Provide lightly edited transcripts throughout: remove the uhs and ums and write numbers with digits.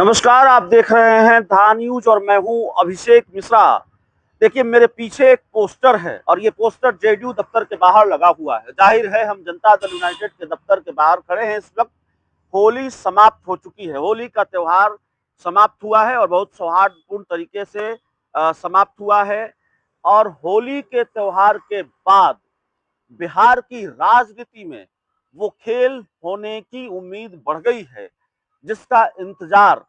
नमस्कार, आप देख रहे हैं धा न्यूज और मैं हूं अभिषेक मिश्रा। देखिए, मेरे पीछे एक पोस्टर है और ये पोस्टर जेडीयू दफ्तर के बाहर लगा हुआ है। जाहिर है हम जनता दल यूनाइटेड के दफ्तर के बाहर खड़े हैं। इस वक्त होली समाप्त हो चुकी है, होली का त्योहार समाप्त हुआ है और बहुत सौहार्दपूर्ण तरीके से समाप्त हुआ है। और होली के त्योहार के बाद बिहार की राजनीति में वो खेल होने की उम्मीद बढ़ गई है जिसका इंतजार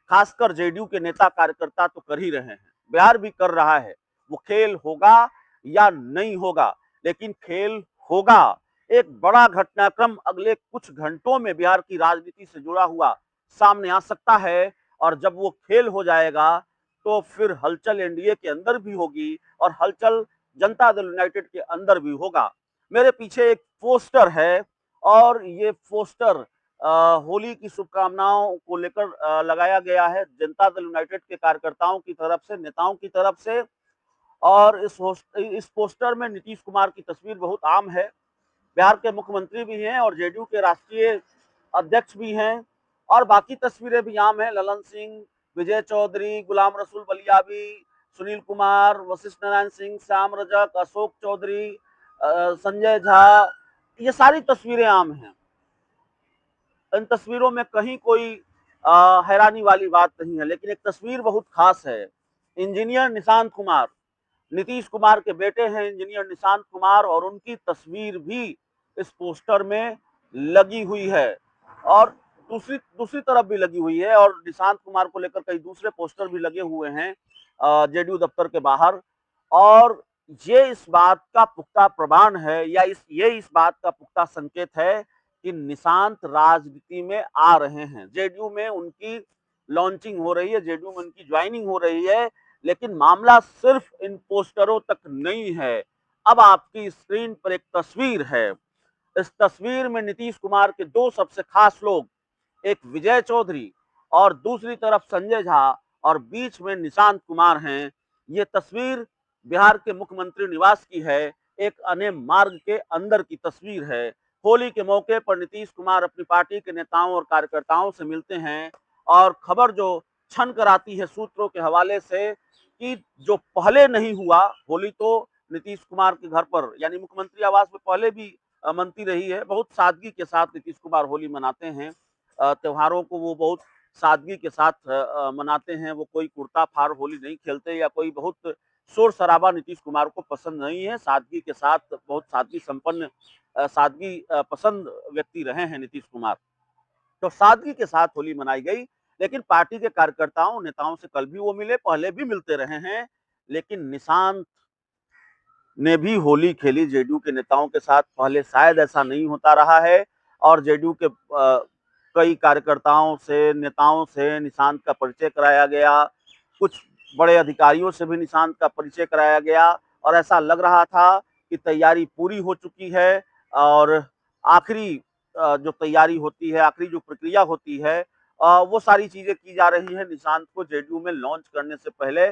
खासकर जेडीयू के नेता कार्यकर्ता तो कर ही रहे हैं, बिहार भी कर रहा है। वो खेल होगा या नहीं होगा, लेकिन खेल होगा। एक बड़ा घटनाक्रम अगले कुछ घंटों में बिहार की राजनीति से जुड़ा हुआ सामने आ सकता है और जब वो खेल हो जाएगा तो फिर हलचल एनडीए के अंदर भी होगी और हलचल जनता दल यूनाइटेड के अंदर भी होगा। मेरे पीछे एक पोस्टर है और ये पोस्टर होली की शुभकामनाओं को लेकर लगाया गया है जनता दल यूनाइटेड के कार्यकर्ताओं की तरफ से, नेताओं की तरफ से। और इस पोस्टर में नीतीश कुमार की तस्वीर बहुत आम है। बिहार के मुख्यमंत्री भी हैं और जेडीयू के राष्ट्रीय अध्यक्ष भी हैं और बाकी तस्वीरें भी आम हैं। ललन सिंह, विजय चौधरी, गुलाम रसूल बलियाबी, सुनील कुमार, वशिष्ठ नारायण सिंह, श्याम रजक, अशोक चौधरी, संजय झा, ये सारी तस्वीरें आम हैं। इन तस्वीरों में कहीं कोई हैरानी वाली बात नहीं है, लेकिन एक तस्वीर बहुत खास है। इंजीनियर निशांत कुमार, नीतीश कुमार के बेटे हैं इंजीनियर निशांत कुमार, और उनकी तस्वीर भी इस पोस्टर में लगी हुई है और दूसरी दूसरी तरफ भी लगी हुई है और निशांत कुमार को लेकर कई दूसरे पोस्टर भी लगे हुए हैं जेडीयू दफ्तर के बाहर। और ये इस बात का पुख्ता प्रमाण है या इस बात का पुख्ता संकेत है कि निशांत राजनीति में आ रहे हैं। जेडीयू में उनकी लॉन्चिंग हो रही है, जेडीयू में उनकी ज्वाइनिंग हो रही है। लेकिन मामला सिर्फ इन पोस्टरों तक नहीं है। अब आपकी स्क्रीन पर एक तस्वीर है। इस तस्वीर में नीतीश कुमार के दो सबसे खास लोग, एक विजय चौधरी और दूसरी तरफ संजय झा, और बीच में निशांत कुमार हैं। ये तस्वीर बिहार के मुख्यमंत्री निवास की है, एक अने मार्ग के अंदर की तस्वीर है। होली के मौके पर नीतीश कुमार अपनी पार्टी के नेताओं और कार्यकर्ताओं से मिलते हैं और खबर जो छन कर आती है सूत्रों के हवाले से कि जो पहले नहीं हुआ, होली तो नीतीश कुमार के घर पर यानी मुख्यमंत्री आवास में पहले भी मनती रही है। बहुत सादगी के साथ नीतीश कुमार होली मनाते हैं। त्योहारों को वो बहुत सादगी के साथ मनाते हैं। वो कोई कुर्ता फार होली नहीं खेलते या कोई बहुत शोर शराबा नीतीश कुमार को पसंद नहीं है। सादगी के साथ, बहुत सादगी संपन्न, सादगी पसंद व्यक्ति रहे हैं नीतीश कुमार। तो सादगी के साथ होली मनाई गई, लेकिन पार्टी के कार्यकर्ताओं नेताओं से कल भी वो मिले, पहले भी मिलते रहे हैं। लेकिन निशांत ने भी होली खेली जेडीयू के नेताओं के साथ, पहले शायद ऐसा नहीं होता रहा है। और जेडीयू के कई कार्यकर्ताओं से, नेताओं से निशांत का परिचय कराया गया, कुछ बड़े अधिकारियों से भी निशांत का परिचय कराया गया और ऐसा लग रहा था कि तैयारी पूरी हो चुकी है। और आखिरी जो तैयारी होती है, आखिरी जो प्रक्रिया होती है, वो सारी चीजें की जा रही है निशांत को जेडीयू में लॉन्च करने से पहले,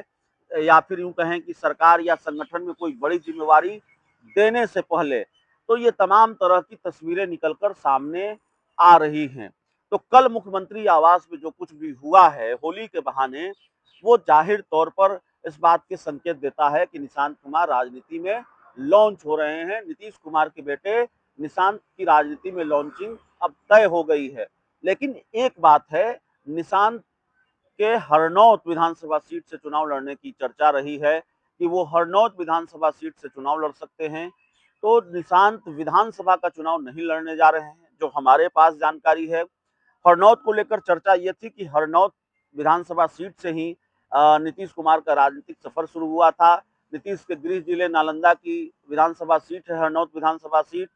या फिर यूं कहें कि सरकार या संगठन में कोई बड़ी जिम्मेवारी देने से पहले। तो ये तमाम तरह की तस्वीरें निकलकर सामने आ रही हैं। तो कल मुख्यमंत्री आवास में जो कुछ भी हुआ है होली के बहाने, वो जाहिर तौर पर इस बात के संकेत देता है कि निशांत कुमार राजनीति में लॉन्च हो रहे हैं। नीतीश कुमार के बेटे निशांत की राजनीति में लॉन्चिंग अब तय हो गई है। लेकिन एक बात है, निशांत के हरनौत विधानसभा सीट से चुनाव लड़ने की चर्चा रही है कि वो हरनौत विधानसभा सीट से चुनाव लड़ सकते हैं। तो निशांत विधानसभा का चुनाव नहीं लड़ने जा रहे हैं, जो हमारे पास जानकारी है। हरनौत को लेकर चर्चा ये थी कि हरनौत विधानसभा सीट से ही नीतीश कुमार का राजनीतिक सफर शुरू हुआ था। नीतीश के गृह जिले नालंदा की विधानसभा सीट है हरनौत विधानसभा सीट।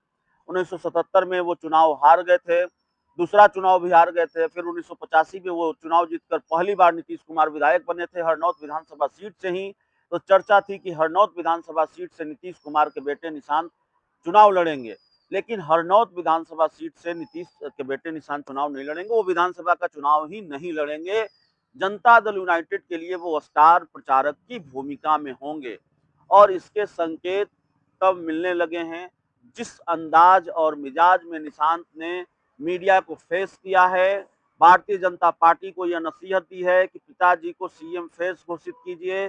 1977 में वो चुनाव हार गए थे, दूसरा चुनाव भी हार गए थे। फिर 1985 में वो चुनाव जीतकर पहली बार नीतीश कुमार विधायक बने थे हरनौत विधानसभा सीट से ही। तो चर्चा थी कि हरनौत विधानसभा सीट से नीतीश कुमार के बेटे निशांत चुनाव लड़ेंगे। लेकिन हरनौत विधानसभा सीट से नीतीश के बेटे निशांत चुनाव नहीं लड़ेंगे, वो विधानसभा का चुनाव ही नहीं लड़ेंगे। जनता दल यूनाइटेड के लिए वो स्टार प्रचारक की भूमिका में होंगे और इसके संकेत तब मिलने लगे हैं जिस अंदाज और मिजाज में निशांत ने मीडिया को फेस किया है, भारतीय जनता पार्टी को यह नसीहत दी है कि पिताजी को सीएम फेस घोषित कीजिए।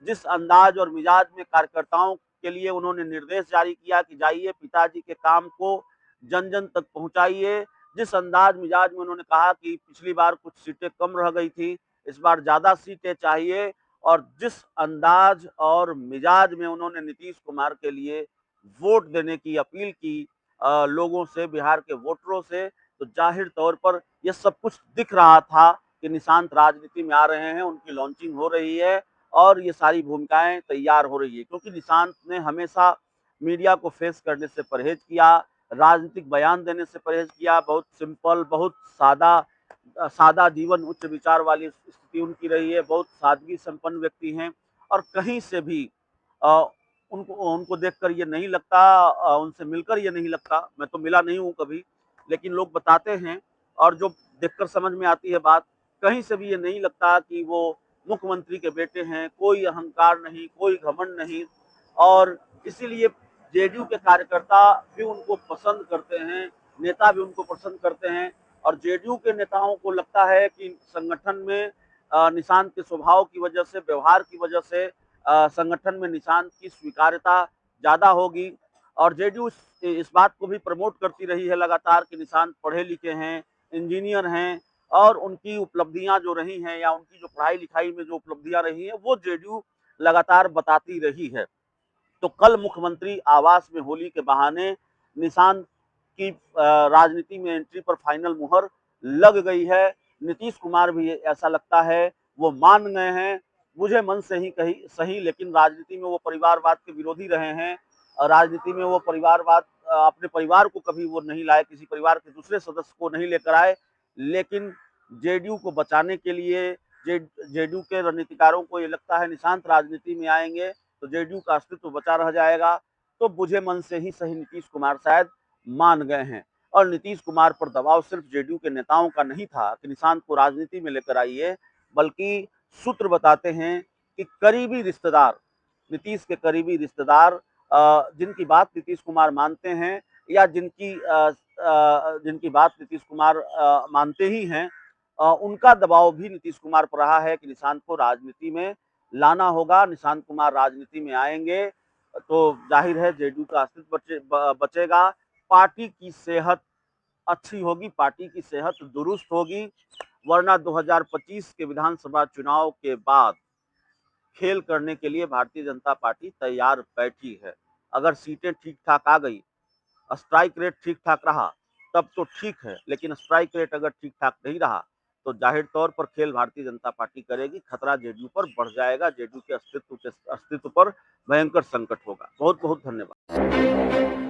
जिस अंदाज और मिजाज में कार्यकर्ताओं के लिए उन्होंने निर्देश जारी किया कि जाइए पिताजी के काम को जन जन तक पहुंचाइए, जिस अंदाज मिजाज में उन्होंने कहा कि पिछली बार कुछ सीटें कम रह गई थी, इस बार ज्यादा सीटें चाहिए, और जिस अंदाज और मिजाज में उन्होंने नीतीश कुमार के लिए वोट देने की अपील की लोगों से, बिहार के वोटरों से, तो जाहिर तौर पर यह सब कुछ दिख रहा था कि निशांत राजनीति में आ रहे हैं, उनकी लॉन्चिंग हो रही है और ये सारी भूमिकाएं तैयार हो रही है, क्योंकि निशांत ने हमेशा मीडिया को फेस करने से परहेज किया, राजनीतिक बयान देने से परहेज किया, बहुत सिंपल, बहुत सादा जीवन, उच्च विचार वाली स्थिति उनकी रही है, बहुत सादगी संपन्न व्यक्ति हैं और कहीं से भी अ, उनको उनको देखकर ये नहीं लगता, उनसे मिलकर ये नहीं लगता, मैं तो मिला नहीं हूँ कभी, लेकिन लोग बताते हैं और जो देखकर समझ में आती है बात, कहीं से भी ये नहीं लगता कि वो मुख्यमंत्री के बेटे हैं, कोई अहंकार नहीं, कोई घमंड नहीं, और इसीलिए जेडीयू के कार्यकर्ता भी उनको पसंद करते हैं, नेता भी उनको पसंद करते हैं और जेडीयू के नेताओं को लगता है कि संगठन में निशांत के स्वभाव की वजह से, व्यवहार की वजह से संगठन में निशांत की स्वीकार्यता ज्यादा होगी और जेडीयू इस बात को भी प्रमोट करती रही है लगातार कि निशांत पढ़े लिखे हैं, इंजीनियर हैं और उनकी उपलब्धियां जो रही हैं या उनकी जो पढ़ाई लिखाई में जो उपलब्धियां रही हैं वो जेडीयू लगातार बताती रही है। तो कल मुख्यमंत्री आवास में होली के बहाने निशांत की राजनीति में एंट्री पर फाइनल मुहर लग गई है। नीतीश कुमार भी ऐसा लगता है वो मान गए हैं, मुझे मन से ही कही सही, लेकिन राजनीति में वो परिवारवाद के विरोधी रहे हैं और राजनीति में वो परिवारवाद अपने परिवार को कभी वो नहीं लाए, किसी परिवार के दूसरे सदस्य को नहीं लेकर आए, लेकिन जेडीयू को बचाने के लिए जेडीयू के रणनीतिकारों को ये लगता है निशांत राजनीति में आएंगे तो जेडीयू का अस्तित्व बचा रह जाएगा। तो बुझे मन से ही सही नीतीश कुमार शायद मान गए हैं और नीतीश कुमार पर दबाव सिर्फ जेडीयू के नेताओं का नहीं था कि निशांत को राजनीति में लेकर आइए, बल्कि सूत्र बताते हैं कि करीबी रिश्तेदार, नीतीश के करीबी रिश्तेदार जिनकी बात नीतीश कुमार मानते हैं या जिनकी बात नीतीश कुमार मानते ही हैं, उनका दबाव भी नीतीश कुमार पर रहा है कि निशांत को राजनीति में लाना होगा, निशांत कुमार राजनीति में आएंगे तो जाहिर है जेडीयू का अस्तित्व बचेगा, पार्टी की सेहत अच्छी होगी, पार्टी की सेहत दुरुस्त होगी, वरना 2025 के विधानसभा चुनाव के बाद खेल करने के लिए भारतीय जनता पार्टी तैयार बैठी है। अगर सीटें ठीक ठाक आ गई, स्ट्राइक रेट ठीक ठाक रहा, तब तो ठीक है, लेकिन स्ट्राइक रेट अगर ठीक ठाक नहीं रहा तो जाहिर तौर पर खेल भारतीय जनता पार्टी करेगी, खतरा जेडीयू पर बढ़ जाएगा, जेडीयू के अस्तित्व पर भयंकर संकट होगा। बहुत बहुत धन्यवाद।